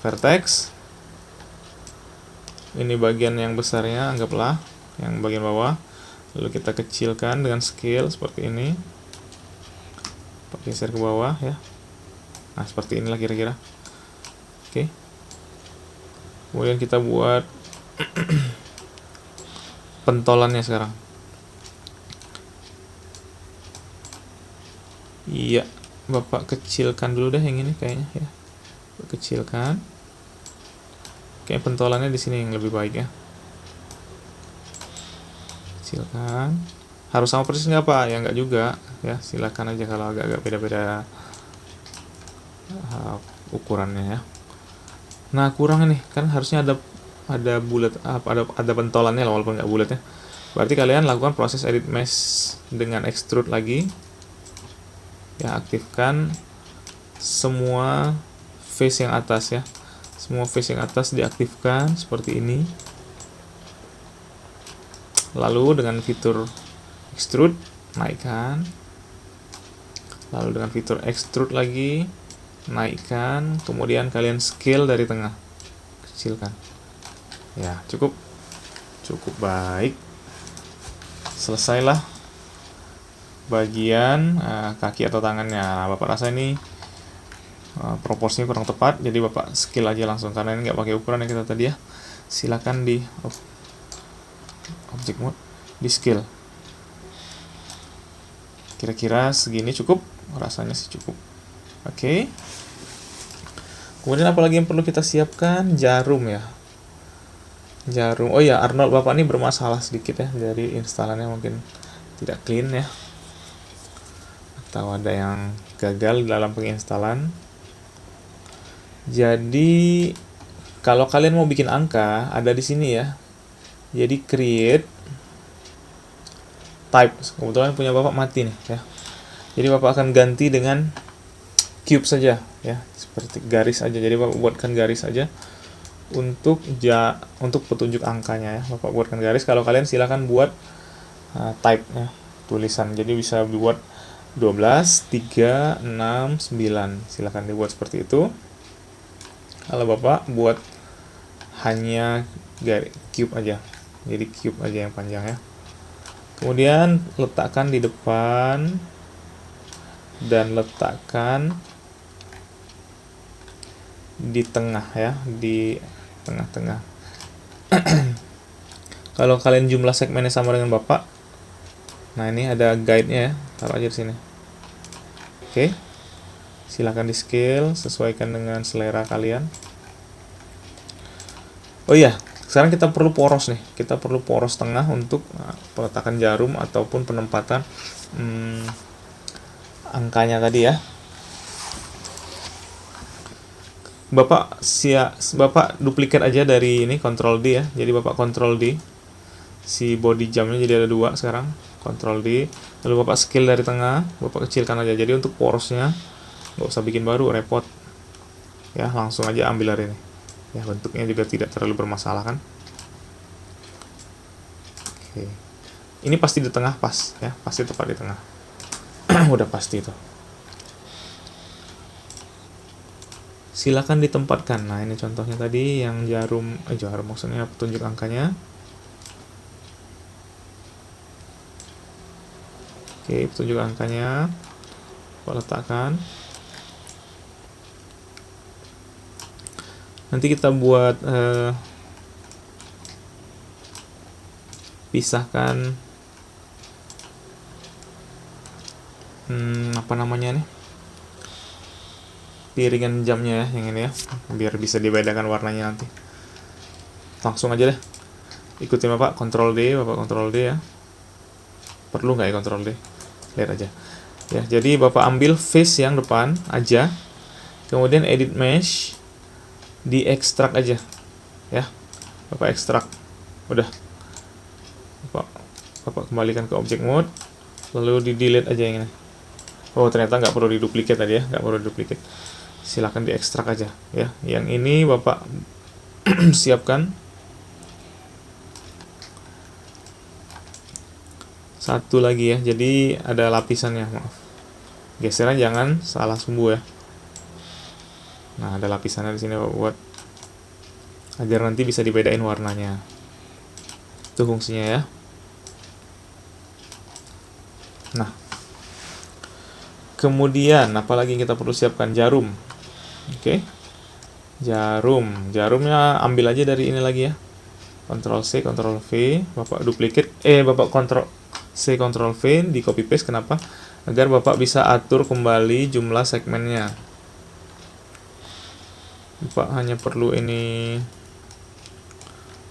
vertex. Ini bagian yang besarnya, anggaplah yang bagian bawah. Lalu kita kecilkan dengan scale seperti ini. Geser ke bawah ya. Nah, seperti inilah kira-kira. Oke. Kemudian kita buat pentolannya sekarang. Iya, Bapak kecilkan dulu deh yang ini kayaknya ya. Kecilkan. Kayak pentolannya di sini yang lebih baik ya. Kecilkan. Harus sama persis nggak Pak? Ya nggak juga ya. Silakan aja kalau agak-agak beda-beda ukurannya ya. Nah, kurang nih, kan harusnya ada bulat, ada pentolannya lah walaupun nggak bulat ya. Berarti kalian lakukan proses edit mesh dengan extrude lagi. Ya, aktifkan semua face yang atas ya. Semua face yang atas diaktifkan seperti ini. Lalu dengan fitur extrude naikkan. Lalu dengan fitur extrude lagi naikkan, kemudian kalian scale dari tengah, kecilkan ya. Cukup baik. Selesailah bagian kaki atau tangannya. Nah, Bapak rasa ini proporsinya kurang tepat, jadi Bapak scale aja langsung karena ini nggak pakai ukuran yang kita tadi ya. Silakan di object mode, di scale. Kira-kira segini cukup, rasanya sih cukup. Oke. Kemudian apalagi yang perlu kita siapkan? Jarum ya. Jarum. Oh ya, Arnold Bapak ini bermasalah sedikit ya dari instalannya, mungkin tidak clean ya. Atau ada yang gagal dalam penginstalan. Jadi kalau kalian mau bikin angka, ada di sini ya. Jadi create type. Kebetulan punya Bapak mati nih ya. Jadi Bapak akan ganti dengan cube saja ya, seperti garis aja. Jadi Bapak buatkan garis aja untuk petunjuk angkanya ya. Bapak buatkan garis. Kalau kalian silakan buat type ya, tulisan. Jadi bisa dibuat 12, 3, 6, 9. Silakan dibuat seperti itu. Kalau Bapak buat hanya cube aja. Jadi cube aja yang panjang ya. Kemudian letakkan di depan dan letakkan di tengah ya, di tengah-tengah. Kalau kalian jumlah segmennya sama dengan Bapak, nah ini ada guide-nya ya, taruh aja di sini. Oke. Silahkan di scale sesuaikan dengan selera kalian. Oh iya, sekarang kita perlu poros nih. Kita perlu poros tengah untuk peletakan jarum ataupun penempatan angkanya tadi ya. Bapak duplikat aja dari ini, Ctrl D ya. Jadi Bapak Ctrl D. Si body jamnya jadi ada 2 sekarang. Ctrl D. Lalu Bapak scale dari tengah, Bapak kecilkan aja. Jadi untuk porosnya nggak usah bikin baru, repot. Ya, langsung aja ambil dari ini. Ya, bentuknya juga tidak terlalu bermasalah kan. Oke. Ini pasti di tengah pas ya, pasti tepat di tengah. Udah pasti itu. Silakan ditempatkan. Nah, ini contohnya tadi yang jarum maksudnya petunjuk angkanya. Oke, petunjuk angkanya letakkan. Nanti kita buat pisahkan apa namanya nih, piringan jamnya ya, yang ini ya, biar bisa dibedakan warnanya nanti. Langsung aja deh, ikutin Bapak, Ctrl D, Bapak Ctrl D ya. Perlu nggak ya Ctrl D? Lihat aja ya. Jadi Bapak ambil face yang depan aja, kemudian edit mesh, diekstrak aja ya. Bapak ekstrak, udah. Bapak kembalikan ke object mode, lalu di delete aja yang ini. Oh, ternyata nggak perlu diduplikat tadi ya, nggak perlu diduplikat. Silahkan diekstrak aja ya. Yang ini Bapak siapkan satu lagi ya. Jadi ada lapisannya, maaf. Geseran jangan salah sumbu ya. Nah, ada lapisannya di sini Bapak buat agar nanti bisa dibedain warnanya. Itu fungsinya ya. Nah, kemudian apalagi yang kita perlu siapkan? Jarum. Oke. Jarumnya ambil aja dari ini lagi ya. Ctrl C, Ctrl V, Bapak duplicate, Bapak Ctrl C, Ctrl V, di copy paste. Kenapa? Agar Bapak bisa atur kembali jumlah segmennya. Bapak hanya perlu ini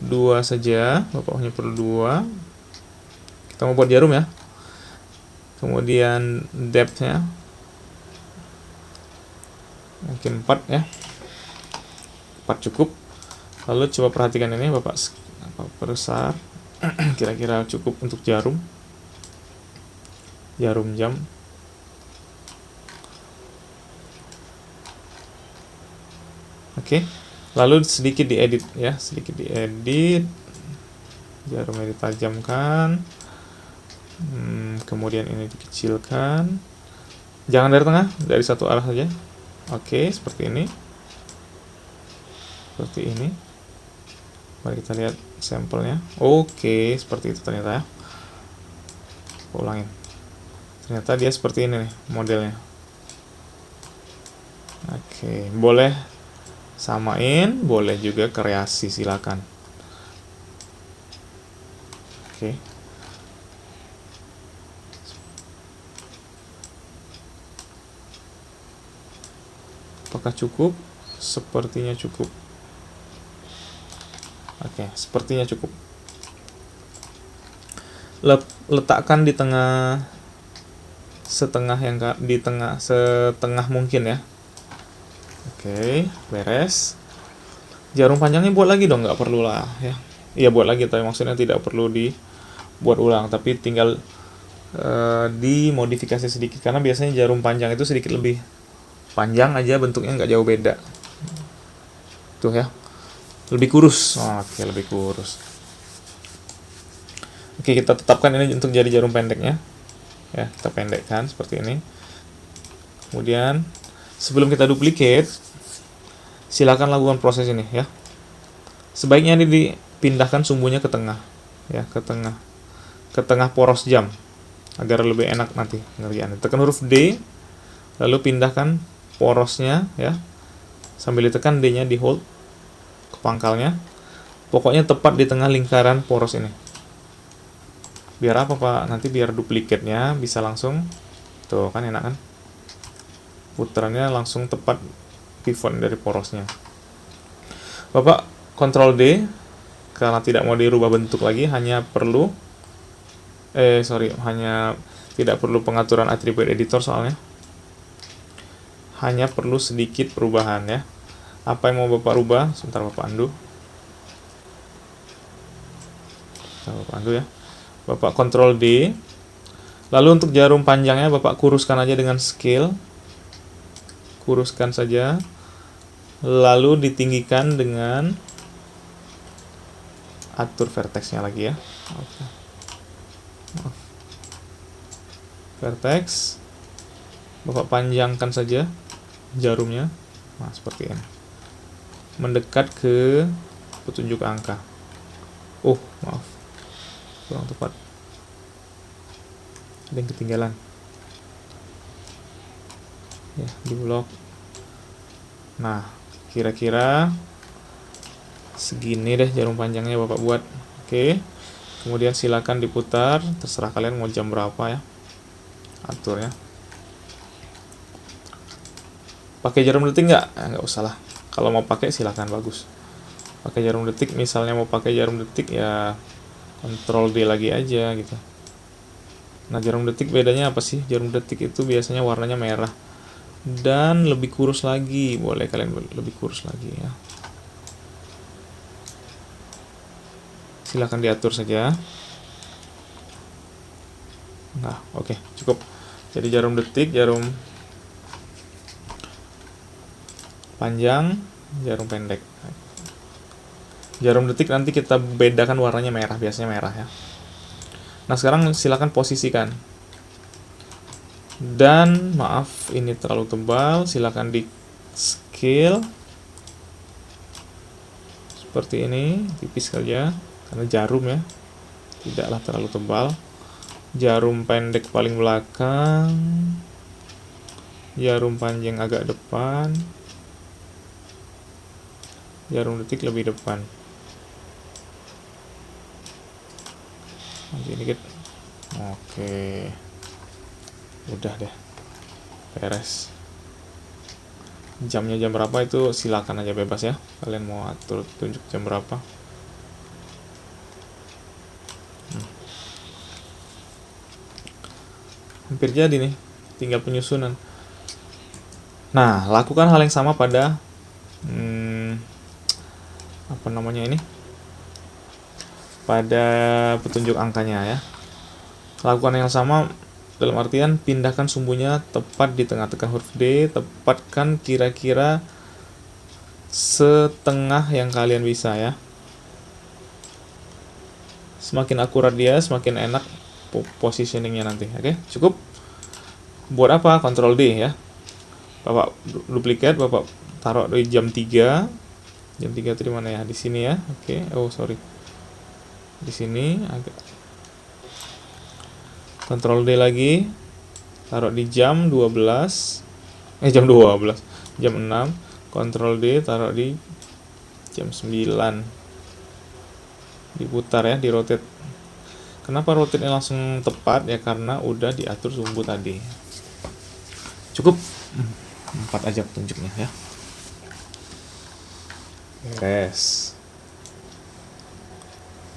2 saja. Bapak hanya perlu 2. Kita mau buat jarum ya. Kemudian depth-nya mungkin 4 ya. 4 cukup. Lalu coba perhatikan ini Bapak besar. Kira-kira cukup untuk jarum jam. Oke. Lalu sedikit diedit ya, jarumnya ditajamkan. Kemudian ini dikecilkan. Jangan dari tengah, dari satu arah saja. Oke, seperti ini. Mari kita lihat sampelnya. Oke, seperti itu ternyata ya. Ulangin. Ternyata dia seperti ini nih modelnya. Oke, boleh samain, boleh juga kreasi, silakan. Oke. Apakah cukup? Sepertinya cukup. Oke, sepertinya cukup. Letakkan di tengah, setengah mungkin ya. Oke, beres. Jarum panjangnya buat lagi dong, nggak perlu lah ya. Iya, buat lagi, tapi maksudnya tidak perlu dibuat ulang, tapi tinggal dimodifikasi sedikit, karena biasanya jarum panjang itu sedikit lebih panjang aja, bentuknya nggak jauh beda. Tuh ya, lebih kurus. Oke, lebih kurus. Oke, kita tetapkan ini untuk jadi jarum pendeknya ya, kita pendekkan seperti ini. Kemudian sebelum kita duplicate, silakan lakukan proses ini ya. Sebaiknya ini dipindahkan sumbunya ke tengah ya, ke tengah poros jam agar lebih enak nanti ngerjaannya. Tekan huruf D, lalu pindahkan porosnya ya, sambil ditekan D-nya, di hold ke pangkalnya. Pokoknya tepat di tengah lingkaran poros ini. Biar apa Pak? Nanti biar duplikatnya bisa langsung, tuh kan enak kan, putarannya langsung tepat pivot dari porosnya. Bapak Ctrl D karena tidak mau dirubah bentuk lagi, hanya tidak perlu pengaturan atribut editor, soalnya hanya perlu sedikit perubahan ya. Apa yang mau Bapak rubah? Sebentar Bapak undo. Ya. Bapak Ctrl D. Lalu untuk jarum panjangnya Bapak kuruskan aja dengan scale. Kuruskan saja. Lalu ditinggikan dengan atur vertexnya lagi ya. Oke. Vertex. Bapak panjangkan saja jarumnya. Nah, seperti ini. Mendekat ke petunjuk angka. Maaf. Kurang tepat. Ada yang ketinggalan. Ya, di blok. Nah, kira-kira segini deh jarum panjangnya Bapak buat. Oke. Kemudian silakan diputar, terserah kalian mau jam berapa ya. Atur ya. Pakai jarum detik nggak? Nggak usah lah. Kalau mau pakai silakan, bagus. Pakai jarum detik, misalnya mau pakai jarum detik ya Ctrl D lagi aja gitu. Nah, jarum detik bedanya apa sih? Jarum detik itu biasanya warnanya merah dan lebih kurus lagi. Boleh kalian lebih kurus lagi ya. Silakan diatur saja. Nah, oke, cukup. Jadi jarum detik, jarum panjang, jarum pendek. Jarum detik nanti kita bedakan warnanya merah, biasanya merah ya. Nah, sekarang silakan posisikan. Dan maaf, ini terlalu tebal, silakan di scale seperti ini, tipis saja karena jarum ya, tidaklah terlalu tebal. Jarum pendek paling belakang, jarum panjang agak depan, jarum detik lebih depan. Nanti dikit. Oke, udah deh, beres. Jamnya jam berapa itu silakan aja, bebas ya, kalian mau atur tunjuk jam berapa. Hampir jadi nih, tinggal penyusunan. Nah, lakukan hal yang sama pada apa namanya ini, pada petunjuk angkanya ya. Lakukan yang sama dalam artian pindahkan sumbunya tepat di tengah-tengah huruf D, tepatkan kira-kira setengah yang kalian bisa ya. Semakin akurat dia, semakin enak positioningnya nanti. Oke, cukup. Buat apa? Ctrl D ya. Bapak duplikat, Bapak taruh di jam 3. Jam 3 itu di mana ya? Di sini ya. Oke. Oh, sorry. Di sini agak. Ctrl D lagi, taruh di jam 12, jam 12, jam 6, Ctrl D, taruh di jam 9, diputar ya, di rotate. Kenapa rotate-nya langsung tepat ya, karena udah diatur sumbu tadi. Cukup 4 aja petunjuknya ya. Beres.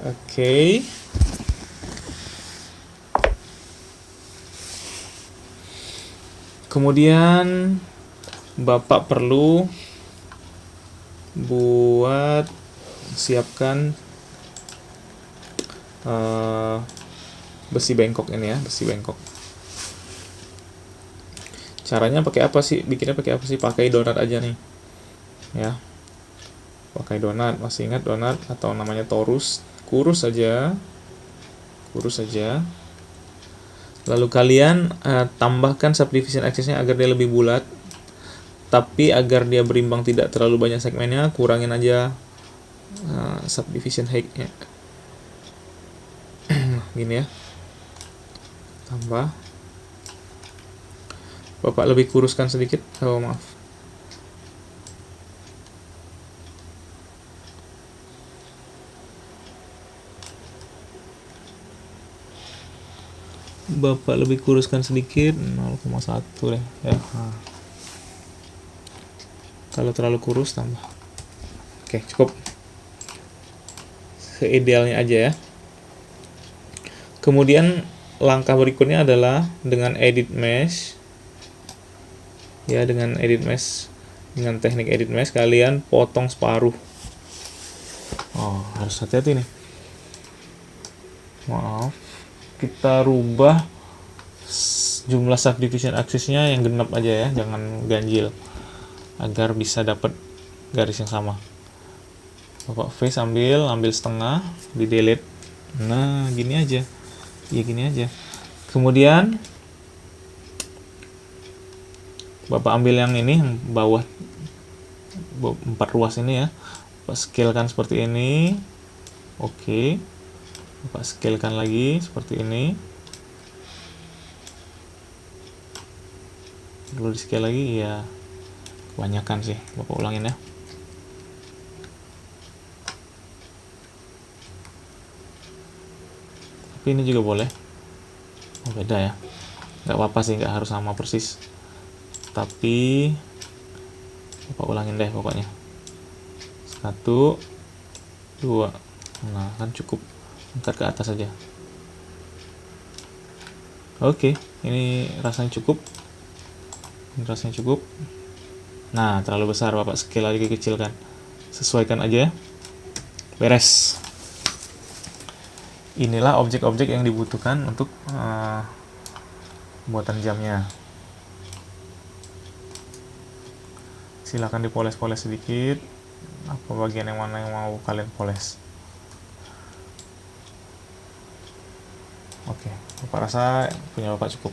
Oke. Kemudian Bapak perlu buat siapkan besi bengkok ini ya, besi bengkok. Caranya pakai apa sih? Bikinnya pakai apa sih? Pakai donat aja nih. Ya. Pakai donat, masih ingat donat atau namanya torus? Kurus saja. Kurus saja. Lalu kalian tambahkan subdivision axis-nya agar dia lebih bulat. Tapi agar dia berimbang tidak terlalu banyak segmennya, kurangin aja subdivision height-nya. Gini ya. Tambah. Bapak lebih kuruskan sedikit. Oh, maaf. Bapak lebih kuruskan sedikit, 0,1 deh ya. Nah. Kalau terlalu kurus tambah. Oke, cukup. Seidealnya aja ya. Kemudian langkah berikutnya adalah dengan edit mesh. Ya, dengan edit mesh, dengan teknik edit mesh kalian potong separuh. Oh, harus hati-hati nih. Maaf. Kita rubah jumlah subdivision axis-nya yang genap aja ya, jangan ganjil, agar bisa dapat garis yang sama. Bapak face ambil setengah, di delete. Nah, gini aja. Ya gini aja. Kemudian Bapak ambil yang ini, yang bawah 4 ruas ini ya. Bapak scalekan seperti ini. Oke. Bapak scalekan lagi seperti ini. Perlu di scale lagi ya, kebanyakan sih. Bapak ulangin ya. Tapi ini juga boleh. Oh, beda ya. Nggak apa-apa sih, nggak harus sama persis. Tapi Bapak ulangin deh pokoknya. 1, 2. Nah, kan cukup. Angkat ke atas saja. Oke, ini rasanya cukup. Ini rasanya cukup. Nah, terlalu besar, Bapak scale lagi, kecilkan. Sesuaikan aja ya. Beres. Inilah objek-objek yang dibutuhkan untuk buatan jamnya. Silakan dipoles-poles sedikit. Apa bagian yang mana yang mau kalian poles. Oke, Bapak rasa punya Bapak cukup.